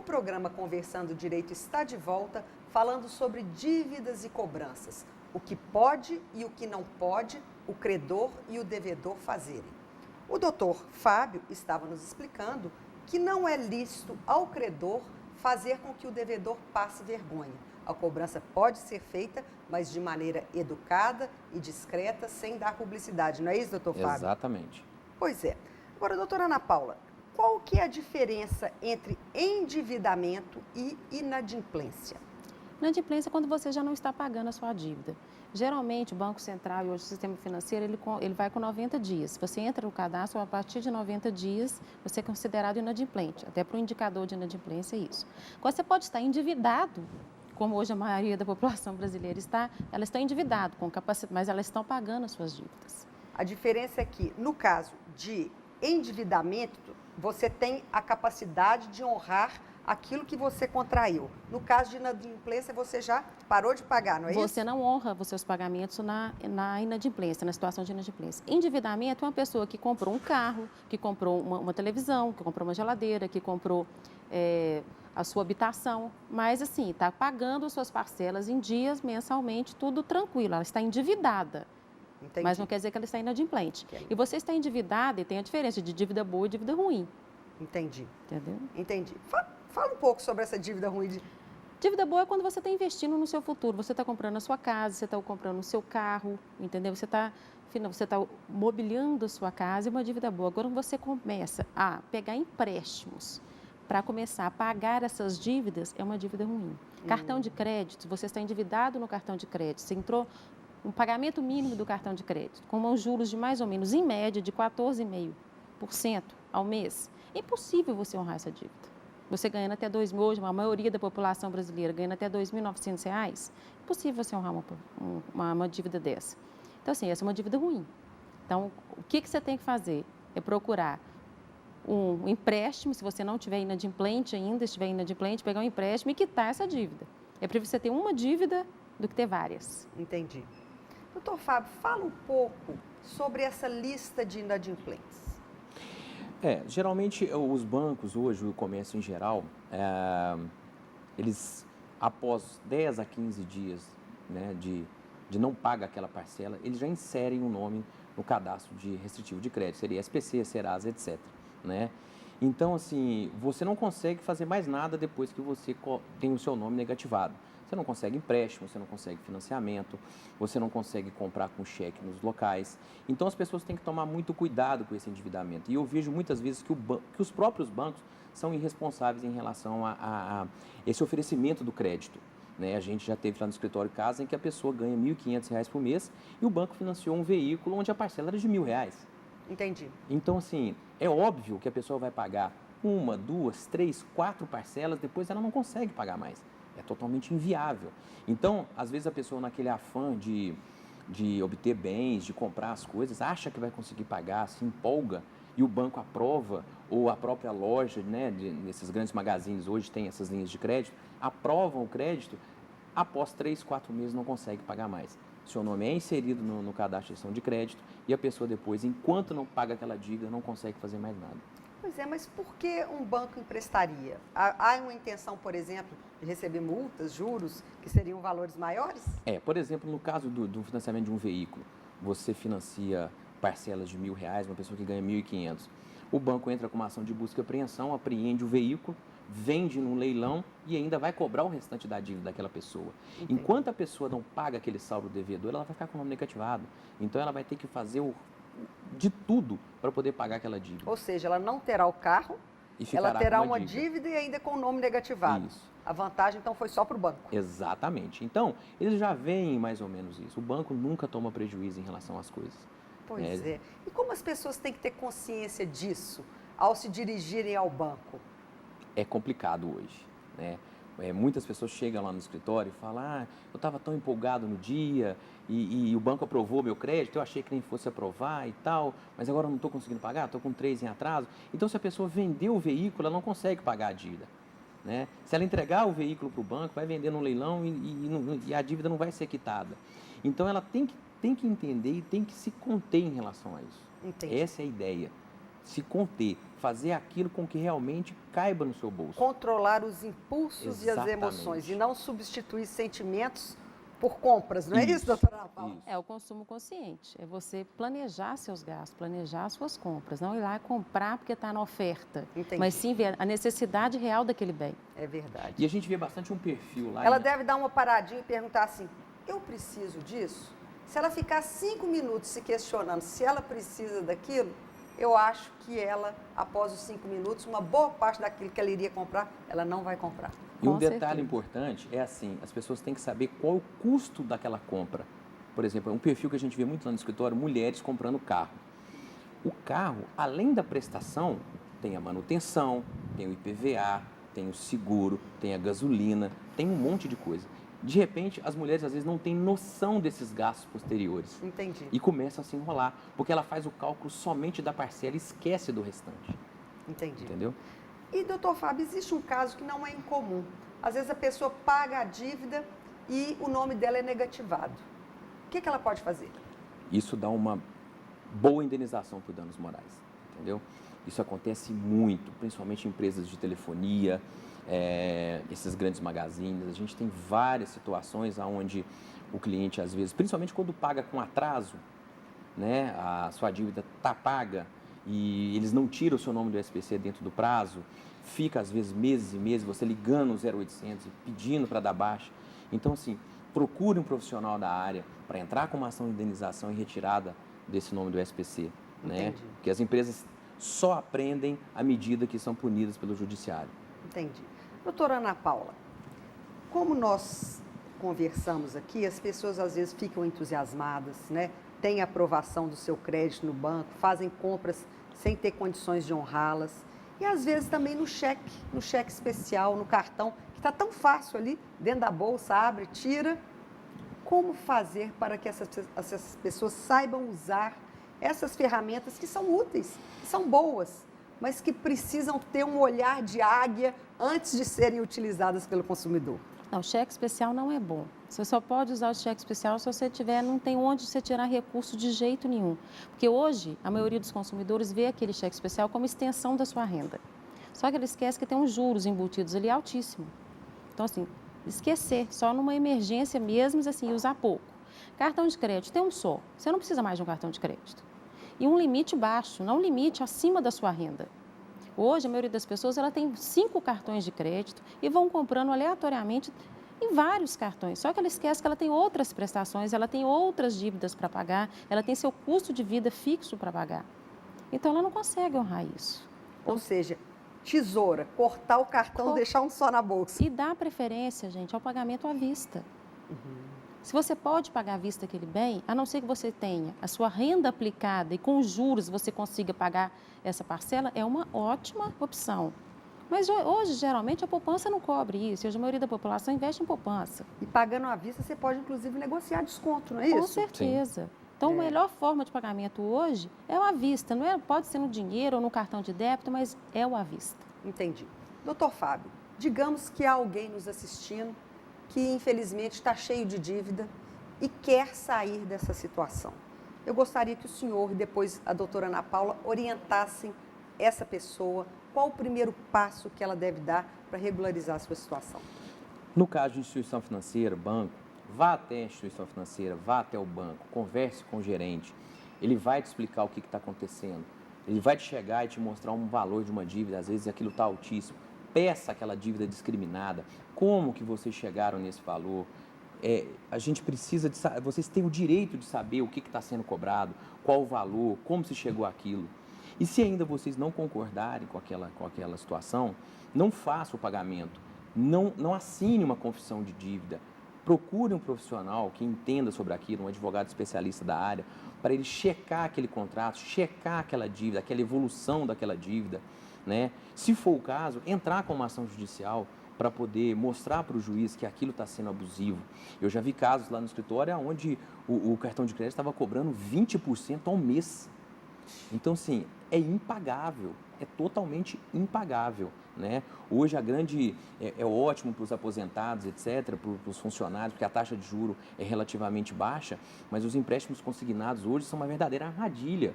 programa Conversando Direito está de volta, falando sobre dívidas e cobranças. O que pode e o que não pode o credor e o devedor fazerem. O doutor Fábio estava nos explicando que não é lícito ao credor fazer com que o devedor passe vergonha. A cobrança pode ser feita, mas de maneira educada e discreta, sem dar publicidade. Não é isso, doutor Fábio? Exatamente. Pois é. Agora, doutora Ana Paula, qual que é a diferença entre endividamento e inadimplência? Inadimplência é quando você já não está pagando a sua dívida. Geralmente, o Banco Central e hoje o sistema financeiro, ele vai com 90 dias. Se você entra no cadastro, a partir de 90 dias, você é considerado inadimplente. Até para o indicador de inadimplência é isso. Agora, você pode estar endividado, como hoje a maioria da população brasileira está, elas estão endividadas, com capacidade, mas elas estão pagando as suas dívidas. A diferença é que, no caso de endividamento, você tem a capacidade de honrar aquilo que você contraiu. No caso de inadimplência, você já parou de pagar, não é isso? Você não honra os seus pagamentos na inadimplência, na situação de inadimplência. Endividamento é uma pessoa que comprou um carro, que comprou uma televisão, que comprou uma geladeira, que comprou a sua habitação, mas assim, está pagando as suas parcelas em dias, mensalmente, tudo tranquilo, ela está endividada. Entendi. Mas não quer dizer que ela está inadimplente. Entendi. E você está endividada e tem a diferença de dívida boa e dívida ruim. Entendi. Entendeu? Entendi. Fala um pouco sobre essa dívida ruim. Dívida boa é quando você está investindo no seu futuro. Você está comprando a sua casa, você está comprando o seu carro, entendeu? Você está mobiliando a sua casa, é uma dívida boa. Agora, quando você começa a pegar empréstimos para começar a pagar essas dívidas, é uma dívida ruim. Cartão de crédito, você está endividado no cartão de crédito, você entrou um pagamento mínimo do cartão de crédito, com juros de mais ou menos, em média, de 14,5% ao mês. É impossível você honrar essa dívida. Você ganhando até R$2.000, hoje a maioria da população brasileira ganhando até R$2.900, é impossível você honrar uma dívida dessa. Então, assim, essa é uma dívida ruim. Então, o que você tem que fazer? É procurar um empréstimo, se você não estiver inadimplente ainda, pegar um empréstimo e quitar essa dívida. É para você ter uma dívida do que ter várias. Entendi. Doutor Fábio, fala um pouco sobre essa lista de inadimplentes. Geralmente os bancos hoje, o comércio em geral, eles, após 10 a 15 dias, né, de não pagar aquela parcela, eles já inserem o nome no cadastro de restritivo de crédito, seria SPC, Serasa, etc. Né? Então, assim, você não consegue fazer mais nada depois que você tem o seu nome negativado. Você não consegue empréstimo, você não consegue financiamento, você não consegue comprar com cheque nos locais. Então, as pessoas têm que tomar muito cuidado com esse endividamento. E eu vejo muitas vezes que os próprios bancos são irresponsáveis em relação a esse oferecimento do crédito. Né? A gente já teve lá no escritório casos em que a pessoa ganha R$ 1.500 por mês e o banco financiou um veículo onde a parcela era de R$1.000. Entendi. Então, assim, é óbvio que a pessoa vai pagar 1, 2, 3, 4 parcelas, depois ela não consegue pagar mais. É totalmente inviável. Então, às vezes a pessoa naquele afã de obter bens, de comprar as coisas, acha que vai conseguir pagar, se empolga e o banco aprova, ou a própria loja, né, nesses grandes magazines hoje tem essas linhas de crédito, aprovam o crédito, após 3, 4 meses não consegue pagar mais. Seu nome é inserido no cadastro de gestão de crédito e a pessoa depois, enquanto não paga aquela dívida, não consegue fazer mais nada. Pois é, mas por que um banco emprestaria? Há uma intenção, por exemplo, de receber multas, juros, que seriam valores maiores? Por exemplo, no caso do financiamento de um veículo, você financia parcelas de R$1.000, uma pessoa que ganha R$1.500. O banco entra com uma ação de busca e apreensão, apreende o veículo, vende num leilão e ainda vai cobrar o restante da dívida daquela pessoa. Entendi. Enquanto a pessoa não paga aquele saldo devedor, ela vai ficar com o nome negativado. Então, ela vai ter que fazer de tudo para poder pagar aquela dívida. Ou seja, ela não terá o carro, ela terá uma dívida e ainda com o nome negativado. Isso. A vantagem, então, foi só para o banco. Exatamente. Então, eles já veem mais ou menos isso. O banco nunca toma prejuízo em relação às coisas. Pois é. E como as pessoas têm que ter consciência disso ao se dirigirem ao banco? É complicado hoje, né? Muitas pessoas chegam lá no escritório e falam, eu estava tão empolgado no dia e o banco aprovou meu crédito, eu achei que nem fosse aprovar e tal, mas agora eu não estou conseguindo pagar, estou com 3 em atraso. Então, se a pessoa vendeu o veículo, ela não consegue pagar a dívida. Né? Se ela entregar o veículo para o banco, vai vender no leilão e a dívida não vai ser quitada. Então, ela tem que entender e tem que se conter em relação a isso. Entendi. Essa é a ideia. se conter, fazer aquilo com que realmente caiba no seu bolso. Controlar os impulsos e as Exatamente. emoções e não substituir sentimentos por compras, não é isso, doutora Ana Paula? Isso. É o consumo consciente, é você planejar seus gastos, planejar suas compras, não ir lá e comprar porque está na oferta, Entendi. mas sim ver a necessidade real daquele bem. É verdade. E a gente vê bastante um perfil lá. Ela deve dar uma paradinha e perguntar assim, eu preciso disso? Se ela ficar 5 minutos se questionando se ela precisa daquilo, eu acho que ela, após os 5 minutos, uma boa parte daquilo que ela iria comprar, ela não vai comprar. E um Com detalhe certeza. importante é assim, as pessoas têm que saber qual o custo daquela compra. Por exemplo, um perfil que a gente vê muito lá no escritório, mulheres comprando carro. O carro, além da prestação, tem a manutenção, tem o IPVA, tem o seguro, tem a gasolina, tem um monte de coisa. De repente, as mulheres às vezes não têm noção desses gastos posteriores. Entendi. E começam a se enrolar, porque ela faz o cálculo somente da parcela e esquece do restante. Entendi. Entendeu? E, doutor Fábio, existe um caso que não é incomum. Às vezes a pessoa paga a dívida e o nome dela é negativado. O que ela pode fazer? Isso dá uma boa indenização por danos morais, entendeu? Isso acontece muito, principalmente em empresas de telefonia, esses grandes magazines. A gente tem várias situações onde o cliente, às vezes, principalmente quando paga com atraso, né, a sua dívida está paga e eles não tiram o seu nome do SPC dentro do prazo, fica, às vezes, meses e meses, você ligando o 0800 e pedindo para dar baixa. Então, assim, procure um profissional da área para entrar com uma ação de indenização e retirada desse nome do SPC, né? Entendi. Porque as empresas só aprendem à medida que são punidas pelo judiciário. Entendi. Doutora Ana Paula, como nós conversamos aqui, as pessoas às vezes ficam entusiasmadas, né? Têm aprovação do seu crédito no banco, fazem compras sem ter condições de honrá-las. E às vezes também no cheque especial, no cartão, que está tão fácil ali, dentro da bolsa, abre, tira. Como fazer para que essas pessoas saibam usar essas ferramentas que são úteis, que são boas, mas que precisam ter um olhar de águia antes de serem utilizadas pelo consumidor? Não, cheque especial não é bom. Você só pode usar o cheque especial se você tiver, não tem onde você tirar recurso de jeito nenhum. Porque hoje, a maioria dos consumidores vê aquele cheque especial como extensão da sua renda. Só que ele esquece que tem uns juros embutidos ali altíssimo. Então, assim, esquecer, só numa emergência mesmo, assim, usar pouco. Cartão de crédito tem um só, você não precisa mais de um cartão de crédito. E um limite baixo, não um limite acima da sua renda. Hoje, a maioria das pessoas ela tem 5 cartões de crédito e vão comprando aleatoriamente em vários cartões. Só que ela esquece que ela tem outras prestações, ela tem outras dívidas para pagar, ela tem seu custo de vida fixo para pagar. Então, ela não consegue honrar isso. Ou seja, tesoura, cortar o cartão, deixar um só na bolsa. E dá preferência, gente, ao pagamento à vista. Se você pode pagar à vista aquele bem, a não ser que você tenha a sua renda aplicada e com juros você consiga pagar essa parcela, é uma ótima opção. Mas hoje, geralmente, a poupança não cobre isso. Hoje, a maioria da população investe em poupança. E pagando à vista, você pode, inclusive, negociar desconto, não é isso? Com certeza. Então, a melhor forma de pagamento hoje é o à vista. Não é, pode ser no dinheiro ou no cartão de débito, mas é o à vista. Entendi. Doutor Fábio, digamos que há alguém nos assistindo que, infelizmente, está cheio de dívida e quer sair dessa situação. Eu gostaria que o senhor e depois a doutora Ana Paula orientassem essa pessoa. Qual o primeiro passo que ela deve dar para regularizar a sua situação? No caso de instituição financeira, banco, vá até a instituição financeira, vá até o banco, converse com o gerente. Ele vai te explicar o que está acontecendo. Ele vai te chegar e te mostrar um valor de uma dívida, às vezes aquilo está altíssimo. Peça aquela dívida discriminada. Como que vocês chegaram nesse valor? A gente precisa de saber, vocês têm o direito de saber o que está sendo cobrado, qual o valor, como se chegou àquilo. E se ainda vocês não concordarem com aquela situação, não faça o pagamento, não assine uma confissão de dívida. Procure um profissional que entenda sobre aquilo, um advogado especialista da área, para ele checar aquele contrato, checar aquela dívida, aquela evolução daquela dívida, né? Se for o caso, entrar com uma ação judicial para poder mostrar para o juiz que aquilo está sendo abusivo. Eu já vi casos lá no escritório onde o cartão de crédito estava cobrando 20% ao mês. Então, assim, é impagável, é totalmente impagável, né? Hoje é ótimo para os aposentados, etc., para os funcionários, porque a taxa de juro é relativamente baixa, mas os empréstimos consignados hoje são uma verdadeira armadilha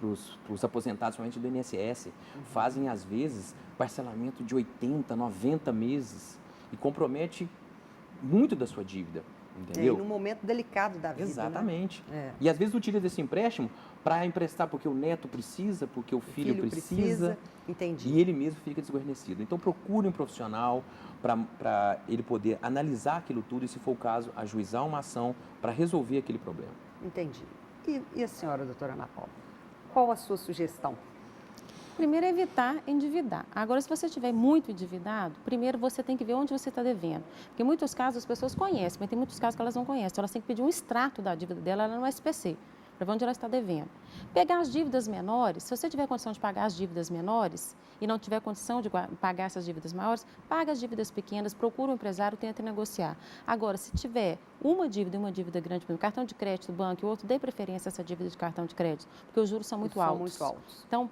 os aposentados, somente do INSS, fazem, às vezes, parcelamento de 80, 90 meses e compromete muito da sua dívida, entendeu? E num momento delicado da vida, Exatamente. Né? E, às vezes, utiliza esse empréstimo para emprestar porque o neto precisa, porque o filho precisa. Entendi. E ele mesmo fica desguarnecido. Então, procure um profissional para ele poder analisar aquilo tudo e, se for o caso, ajuizar uma ação para resolver aquele problema. Entendi. E a senhora, doutora Ana Paula? Qual a sua sugestão? Primeiro é evitar endividar. Agora, se você estiver muito endividado, primeiro você tem que ver onde você está devendo. Porque em muitos casos as pessoas conhecem, mas tem muitos casos que elas não conhecem. Então, elas têm que pedir um extrato da dívida dela lá no SPC, para ver onde ela está devendo. Pegar as dívidas menores, se você tiver condição de pagar as dívidas menores e não tiver condição de pagar essas dívidas maiores, paga as dívidas pequenas, procura um empresário, tenta negociar. Agora, se tiver uma dívida e uma dívida grande, por exemplo, cartão de crédito, banco e outro, dê preferência a essa dívida de cartão de crédito, porque os juros são muito altos. São muito altos. Então,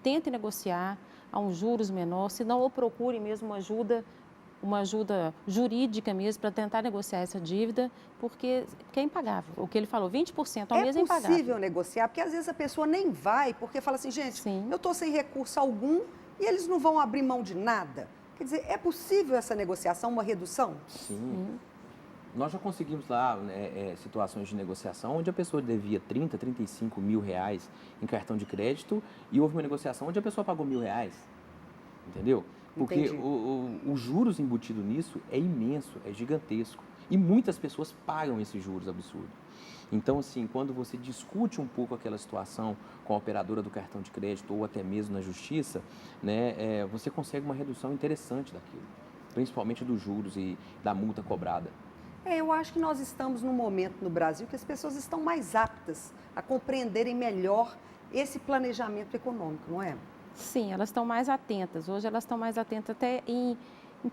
tente negociar a uns juros menores, se não, ou procure mesmo uma ajuda jurídica mesmo para tentar negociar essa dívida, porque é impagável. O que ele falou, 20% ao mês é impagável. É possível negociar, porque às vezes a pessoa nem vai, porque fala assim, gente, Sim. eu estou sem recurso algum e eles não vão abrir mão de nada. Quer dizer, é possível essa negociação, uma redução? Sim. Nós já conseguimos lá situações de negociação onde a pessoa devia 30, 35 mil reais em cartão de crédito e houve uma negociação onde a pessoa pagou R$1.000, entendeu? Porque os juros embutidos nisso é imenso, é gigantesco e muitas pessoas pagam esses juros absurdos. Então, assim, quando você discute um pouco aquela situação com a operadora do cartão de crédito ou até mesmo na justiça, né, você consegue uma redução interessante daquilo, principalmente dos juros e da multa cobrada. Eu acho que nós estamos num momento no Brasil que as pessoas estão mais aptas a compreenderem melhor esse planejamento econômico, não é? Sim, elas estão mais atentas. Hoje elas estão mais atentas até em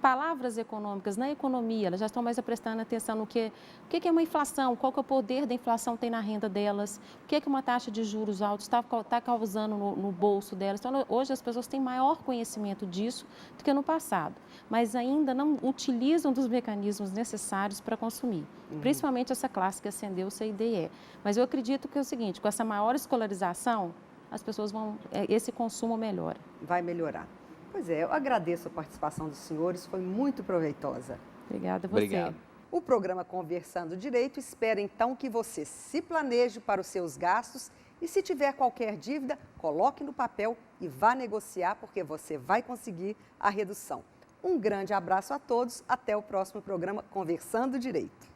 palavras econômicas, na economia. Elas já estão mais prestando atenção no que é uma inflação, qual que é o poder da inflação tem na renda delas, o que uma taxa de juros altos está causando no bolso delas. Então, hoje as pessoas têm maior conhecimento disso do que no passado, mas ainda não utilizam dos mecanismos necessários para consumir, principalmente essa classe que ascendeu o CIDE. Mas eu acredito que é o seguinte, com essa maior escolarização, as pessoas esse consumo melhora. Vai melhorar. Pois é, eu agradeço a participação dos senhores, foi muito proveitosa. Obrigada a você. Obrigado. O programa Conversando Direito espera então que você se planeje para os seus gastos e, se tiver qualquer dívida, coloque no papel e vá negociar, porque você vai conseguir a redução. Um grande abraço a todos, até o próximo programa Conversando Direito.